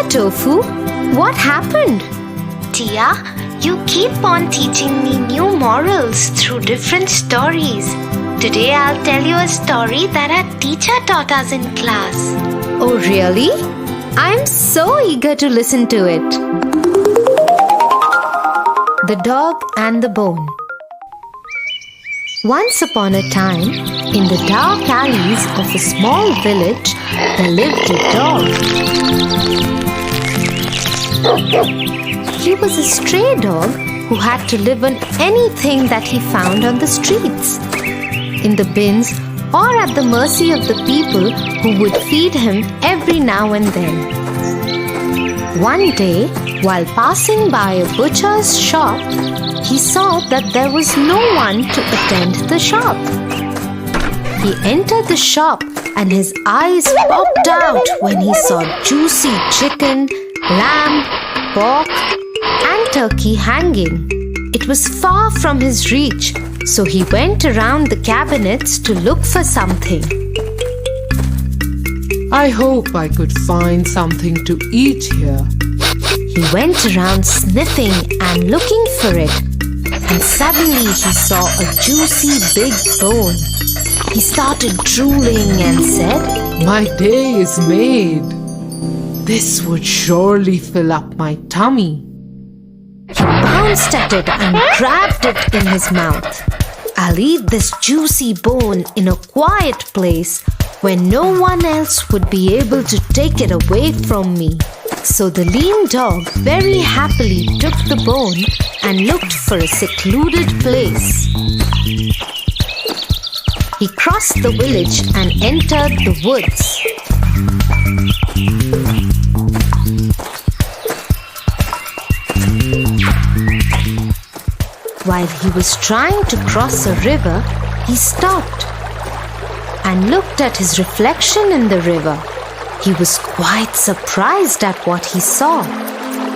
Tofu. What happened? Tia, you keep on teaching me new morals through different stories. Today I'll tell you a story that our teacher taught us in class. Oh, really? I'm so eager to listen to it. The Dog and the Bone. Once upon a time, in the dark alleys of a small village, there lived a dog. He was a stray dog who had to live on anything that he found on the streets, in the bins, or at the mercy of the people who would feed him every now and then. One day, while passing by a butcher's shop, he saw that there was no one to attend the shop. He entered the shop and his eyes popped out when he saw juicy chicken, lamb, pork, and turkey hanging. It was far from his reach, so he went around the cabinets to look for something. I hope I could find something to eat here. He went around sniffing and looking for it, and suddenly he saw a juicy big bone. He started drooling and said, My day is made. This would surely fill up my tummy. He bounced at it and grabbed it in his mouth. I'll eat this juicy bone in a quiet place where no one else would be able to take it away from me. So the lean dog very happily took the bone and looked for a secluded place. He crossed the village and entered the woods. While he was trying to cross a river, he stopped and looked at his reflection in the river. He was quite surprised at what he saw.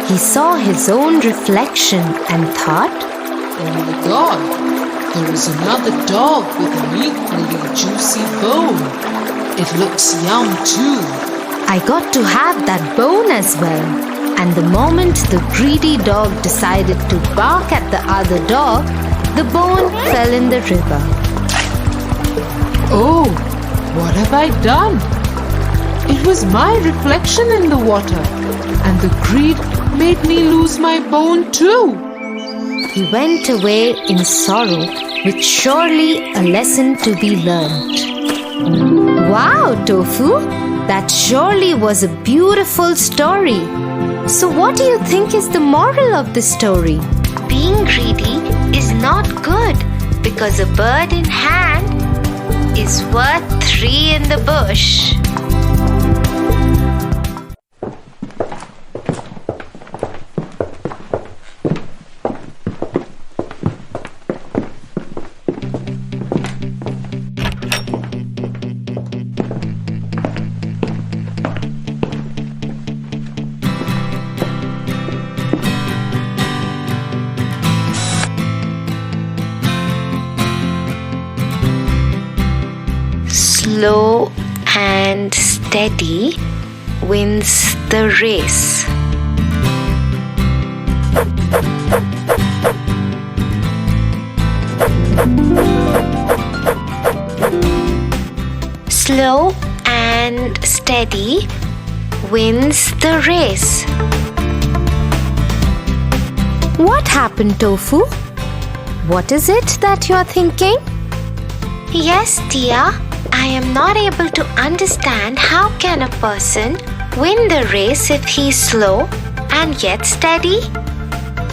He saw his own reflection and thought, Oh my God, there is another dog with an equally juicy bone. It looks yum too. I got to have that bone as well. And the moment the greedy dog decided to bark at the other dog, the bone fell in the river. Oh, what have I done? It was my reflection in the water, and the greed made me lose my bone too. He went away in sorrow, with surely a lesson to be learned. Wow, Tofu! That surely was a beautiful story. So what do you think is the moral of the story? Being greedy is not good because a bird in hand is worth 3 in the bush. Slow and steady wins the race. Slow and steady wins the race. What happened, Tofu? What is it that you're thinking? Yes, Tia. I am not able to understand how can a person win the race if he's slow and yet steady?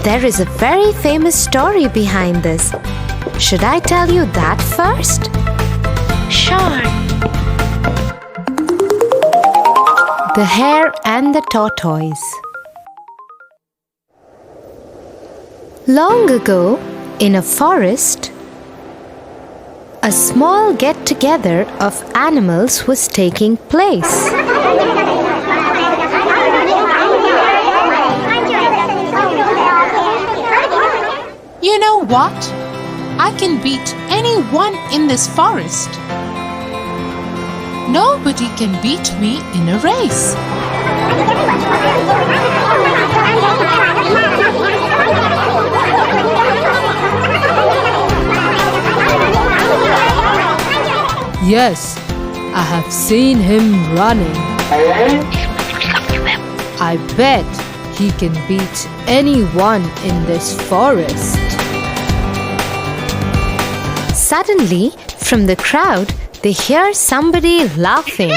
There is a very famous story behind this. Should I tell you that first? Sure. The Hare and the Tortoise. Long ago, in a forest, a small get-together of animals was taking place. You know what? I can beat anyone in this forest. Nobody can beat me in a race. Yes, I have seen him running. I bet he can beat anyone in this forest. Suddenly, from the crowd, they hear somebody laughing.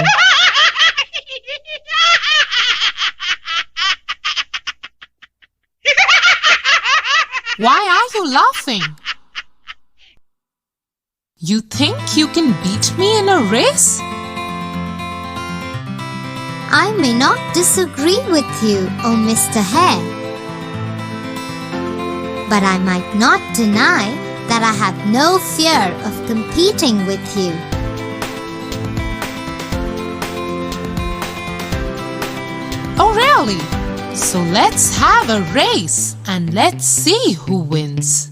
Why are you laughing? You think you can beat me in a race? I may not disagree with you, oh Mr. Hare. But I might not deny that I have no fear of competing with you. Oh really? So let's have a race and let's see who wins.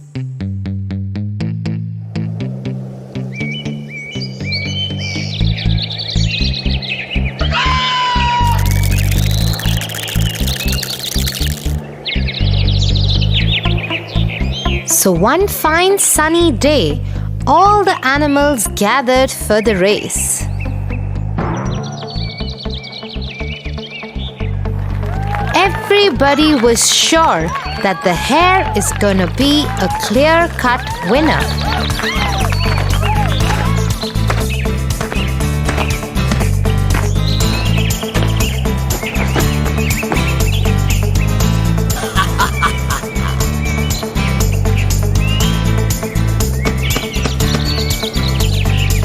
So one fine sunny day, all the animals gathered for the race. Everybody was sure that the hare is gonna be a clear-cut winner.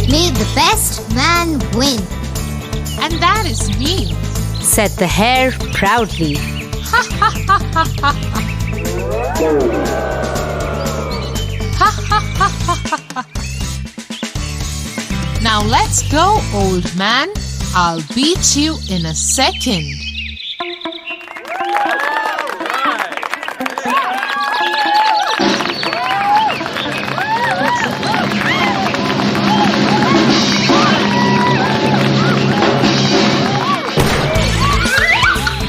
May the best man win. And that is me. Said the hare proudly. Now let's go, old man. I'll beat you in a second.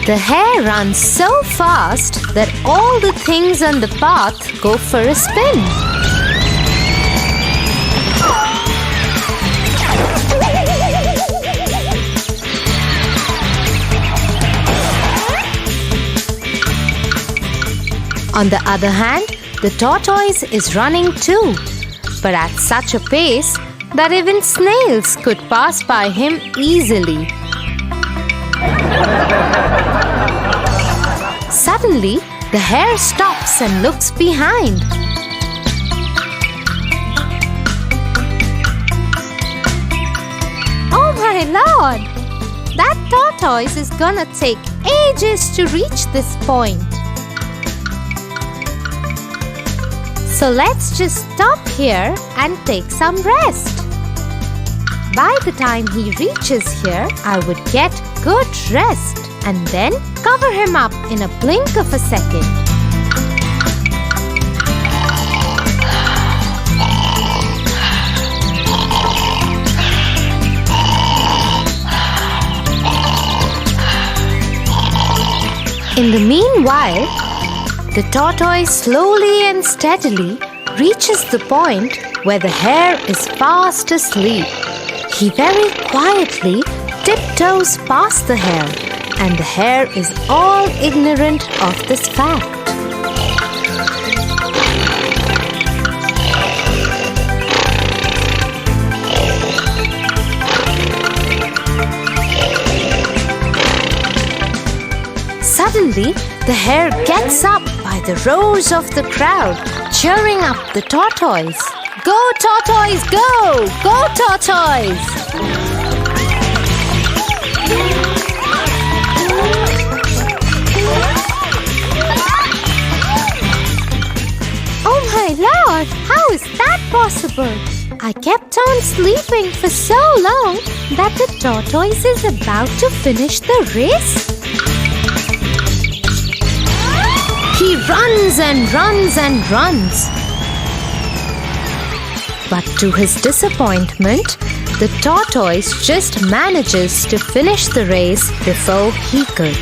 The hare runs so fast that all the things on the path go for a spin. On the other hand, the tortoise is running too, but at such a pace that even snails could pass by him easily. Suddenly, the hare stops and looks behind. Oh my lord! That tortoise is gonna take ages to reach this point. So let's just stop here and take some rest. By the time he reaches here, I would get good rest and then cover him up in a blink of a second. In the meanwhile, the tortoise slowly and steadily reaches the point where the hare is fast asleep. He very quietly tiptoes past the hare, and the hare is all ignorant of this fact. Suddenly, the hare gets up by the roars of the crowd, cheering up the tortoise. Go, tortoise, go! Go, tortoise! Oh my lord, how is that possible? I kept on sleeping for so long that the tortoise is about to finish the race. He runs and runs and runs. But to his disappointment, the tortoise just manages to finish the race before he could.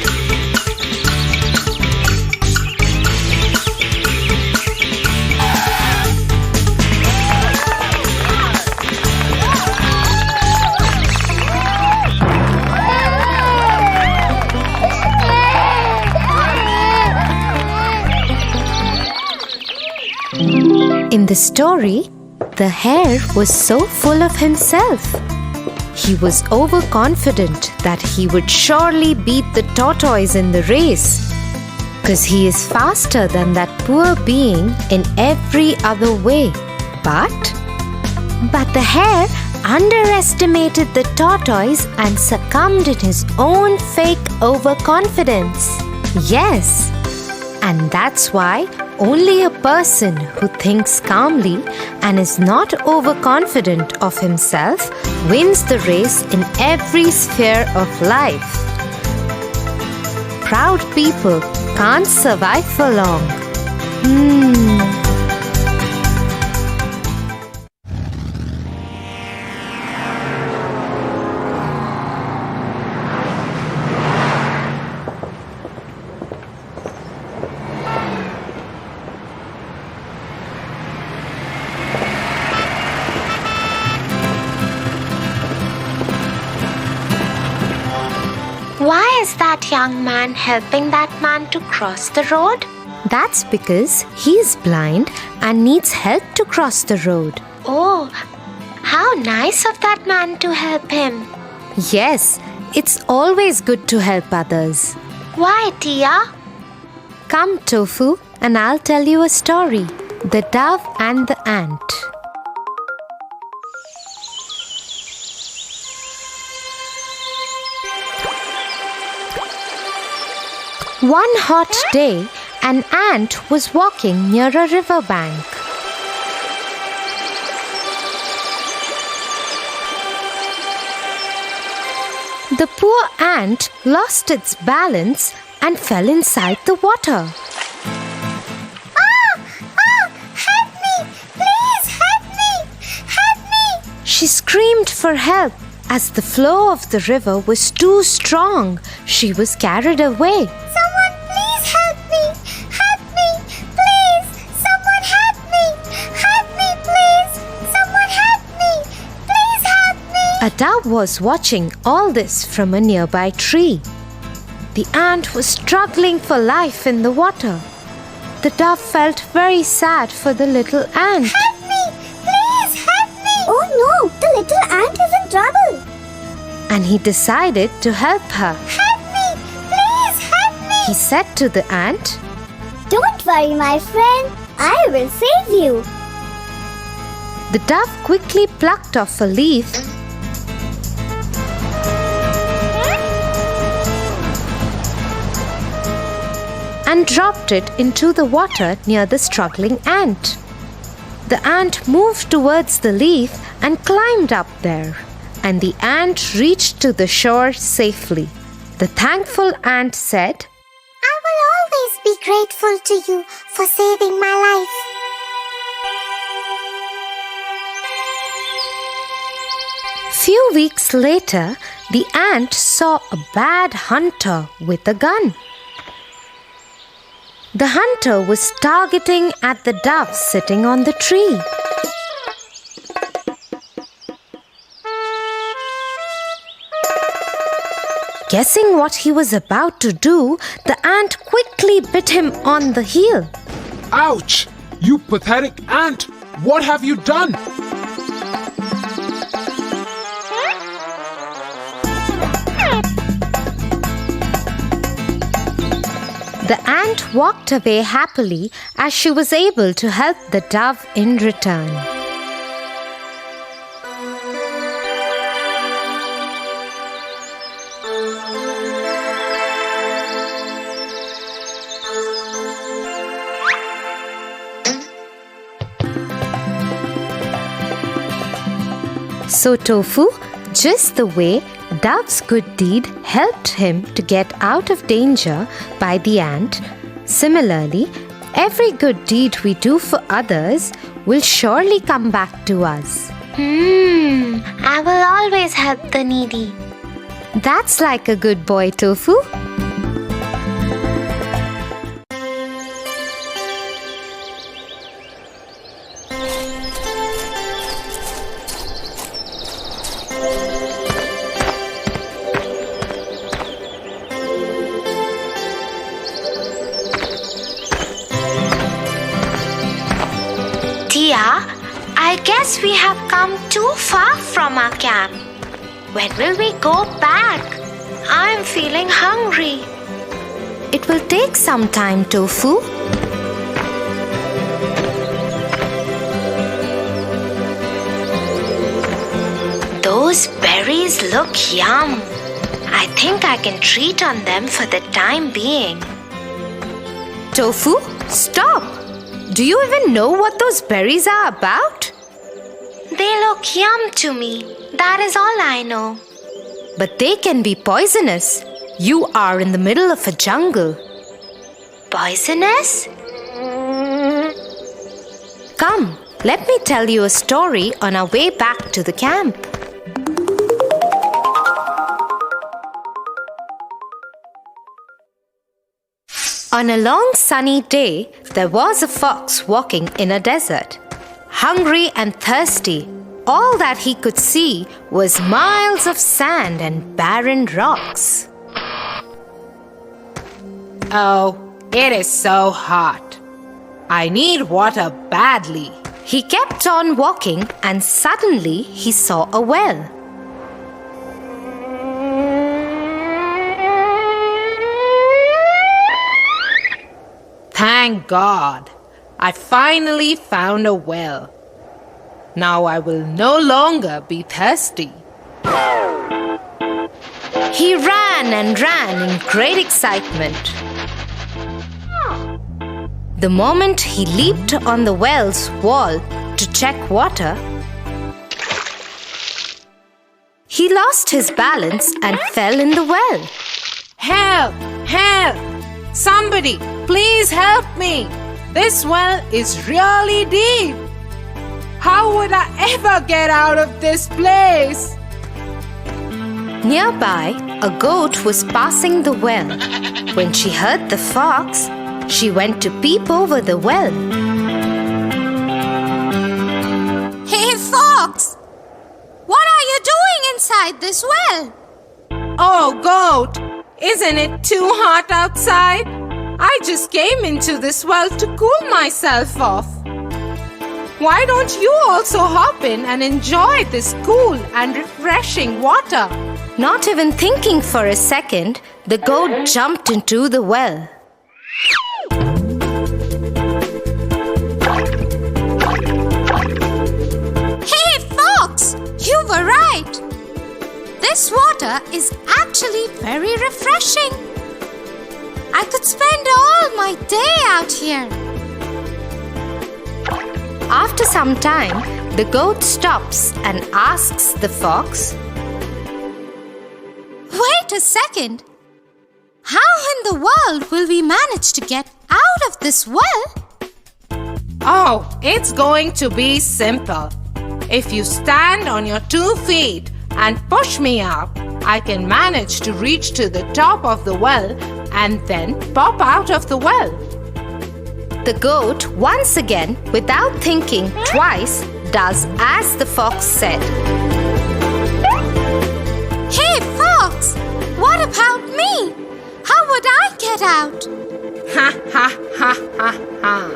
In the story, the hare was so full of himself. He was overconfident that he would surely beat the tortoise in the race, because he is faster than that poor being in every other way. But the hare underestimated the tortoise and succumbed in his own fake overconfidence. Yes, and that's why only a person who thinks calmly and is not overconfident of himself wins the race in every sphere of life. Proud people can't survive for long. Why is that young man helping that man to cross the road? That's because he is blind and needs help to cross the road. Oh, how nice of that man to help him. Yes, it's always good to help others. Why, Tia? Come, Tofu, and I'll tell you a story. The Dove and the Ant. One hot day, an ant was walking near a riverbank. The poor ant lost its balance and fell inside the water. Help me! Please help me! Help me! She screamed for help. As the flow of the river was too strong, she was carried away. Someone please help me! Help me! Please! Someone help me! Help me, please! Someone help me! Please help me! A dove was watching all this from a nearby tree. The ant was struggling for life in the water. The dove felt very sad for the little ant. Help me! Please help me! Oh no! The little ant is in trouble! And he decided to help her. Help me! Please help me! He said to the ant, Don't worry, my friend. I will save you. The dove quickly plucked off a leaf and dropped it into the water near the struggling ant. The ant moved towards the leaf and climbed up there, and the ant reached to the shore safely. The thankful ant said, I will always be grateful to you for saving my life. Few weeks later, the ant saw a bad hunter with a gun. The hunter was targeting at the dove sitting on the tree. Guessing what he was about to do, the ant quickly bit him on the heel. Ouch! You pathetic ant! What have you done? The ant walked away happily as she was able to help the dove in return. So Tofu, just the way Dove's good deed helped him to get out of danger by the ant, similarly, every good deed we do for others will surely come back to us. I will always help the needy. That's like a good boy, Tofu. Tia, I guess we have come too far from our camp. When will we go back? I'm feeling hungry. It will take some time, Tofu. Those berries look yum. I think I can treat on them for the time being. Tofu, stop! Do you even know what those berries are about? They look yum to me. That is all I know. But they can be poisonous. You are in the middle of a jungle. Poisonous? Come, let me tell you a story on our way back to the camp. On a long sunny day, there was a fox walking in a desert. Hungry and thirsty, all that he could see was miles of sand and barren rocks. Oh, it is so hot. I need water badly. He kept on walking and suddenly he saw a well. Thank God, I finally found a well. Now I will no longer be thirsty. He ran and ran in great excitement. The moment he leaped on the well's wall to check water, he lost his balance and fell in the well. Help! Help! Somebody, please help me! This well is really deep. How would I ever get out of this place? Nearby, a goat was passing the well. When she heard the fox, she went to peep over the well. Hey, Fox! What are you doing inside this well? Oh, goat! Isn't it too hot outside? I just came into this well to cool myself off. Why don't you also hop in and enjoy this cool and refreshing water? Not even thinking for a second, the goat jumped into the well. Hey, Fox! You were right. This water is actually very refreshing. I could spend all my day out here. After some time, the goat stops and asks the fox, Wait a second. How in the world will we manage to get out of this well? Oh, it's going to be simple. If you stand on your 2 feet and push me up, I can manage to reach to the top of the well and then pop out of the well. The goat, once again, without thinking twice, does as the fox said. Hey, Fox! What about me? How would I get out? Ha ha ha ha ha.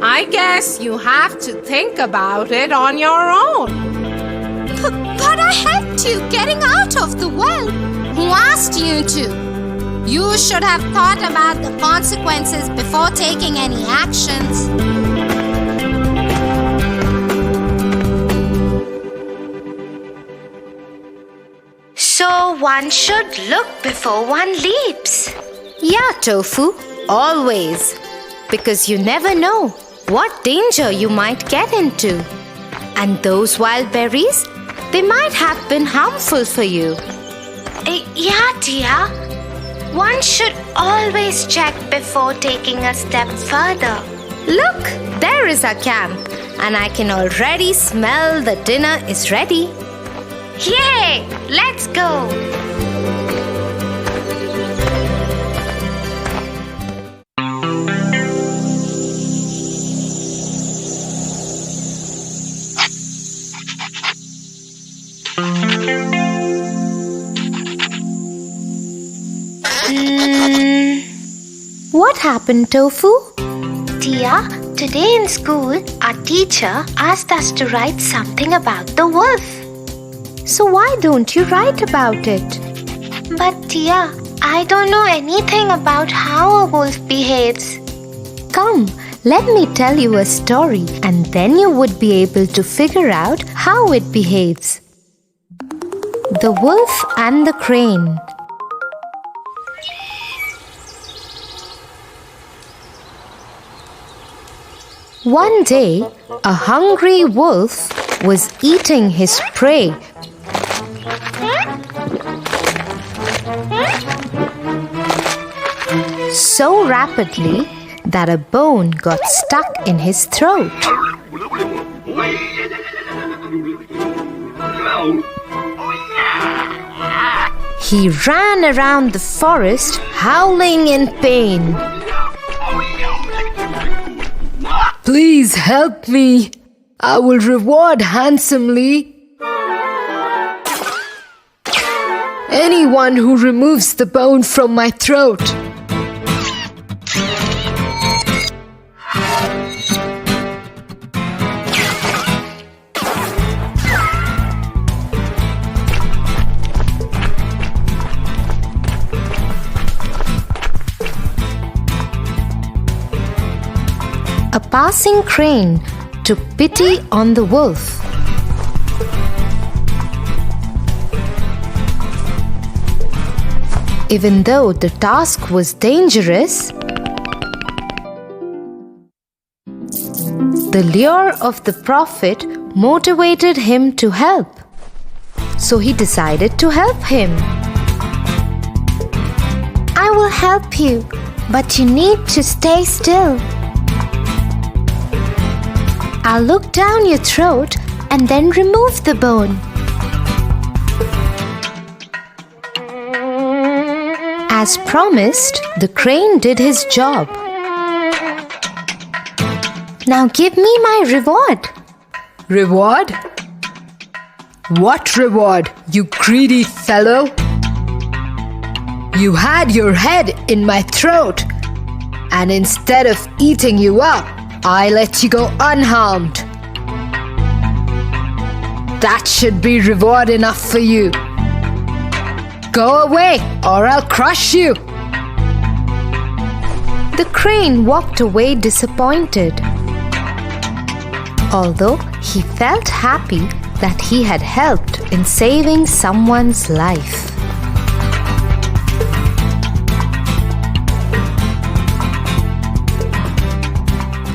I guess you have to think about it on your own. But I helped you getting out of the well. Who asked you to? You should have thought about the consequences before taking any actions. So one should look before one leaps. Yeah, Tofu, always. Because you never know what danger you might get into. And those wild berries, they might have been harmful for you. Yeah, Tia. One should always check before taking a step further. Look, there is our camp. and I can already smell the dinner is ready. Yay! Let's go! What happened, Tofu? Tia, today in school, our teacher asked us to write something about the wolf. So why don't you write about it? But Tia, I don't know anything about how a wolf behaves. Come, let me tell you a story and then you would be able to figure out how it behaves. The Wolf and the Crane. One day, a hungry wolf was eating his prey. So rapidly that a bone got stuck in his throat. He ran around the forest howling in pain. Please help me. I will reward handsomely anyone who removes the bone from my throat. A passing crane took pity on the wolf. Even though the task was dangerous, the lure of the prophet motivated him to help. So he decided to help him. I will help you, but you need to stay still. I'll look down your throat and then remove the bone. As promised, the crane did his job. Now give me my reward. Reward? What reward, you greedy fellow? You had your head in my throat, and instead of eating you up, I let you go unharmed. That should be reward enough for you. Go away, or I'll crush you. The crane walked away disappointed, although he felt happy that he had helped in saving someone's life.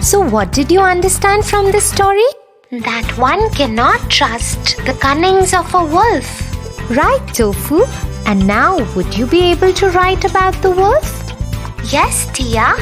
So what did you understand from this story? That one cannot trust the cunnings of a wolf. Right, Tofu. And now would you be able to write about the wolf? Yes, Tia.